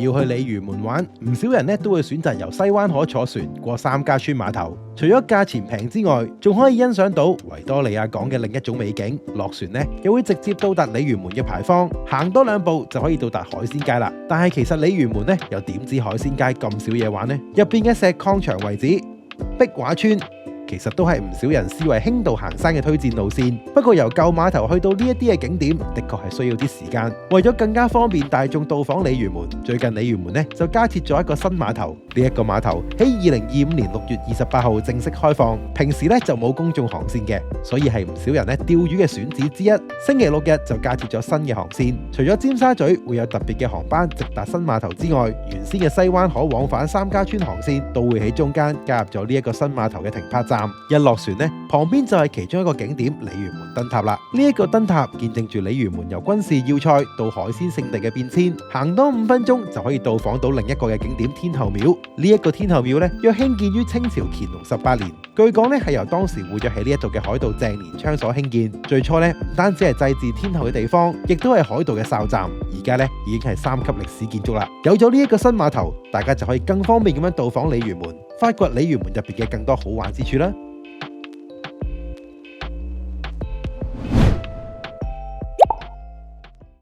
要去鯉魚門玩，唔少人咧都會選擇由西灣河坐船過三家村碼頭。除咗價錢平之外，仲可以欣賞到維多利亞港嘅另一種美景。落船咧又會直接到達鯉魚門嘅牌坊，行多2步就可以到達海鮮街啦。但係其實鯉魚門咧又點止海鮮街咁少嘢玩呢？入邊嘅石礦場遺址、壁畫村，其實都係唔少人視為輕度行山嘅推薦路線。不過由舊碼頭去到呢一啲嘅景點，的確係需要啲時間。為咗更加方便大眾到訪鯉魚門，最近鯉魚門咧就加設咗一個新碼頭。呢一個碼頭喺2025年6月28號正式開放，平時咧就冇公眾航線嘅，所以係唔少人咧釣魚嘅選址之一。星期6日就加設咗新嘅航線，除咗尖沙咀會有特別嘅航班直達新碼頭之外，原先嘅西灣河往返三家村航線都會喺中間加入咗呢一個新碼頭嘅停泊站。一落船呢，旁邊就係其中一個景點鯉魚門燈塔啦。呢一個燈塔見證住鯉魚門由軍事要塞到海鮮勝地嘅變遷。行多5分鐘就可以到訪到另一個嘅景點天后廟。呢一個天后廟咧，約興建於清朝乾隆18年，據講咧係由當時活躍喺呢一度嘅海盜鄭連昌所興建。最初咧唔單止係祭祀天后嘅地方，亦都係海盜嘅哨站。而家咧已經係3級歷史建築啦。有咗呢一個新碼頭，大家就可以更方便咁樣到訪鯉魚門，發掘鯉魚門入邊嘅更多好玩之處啦。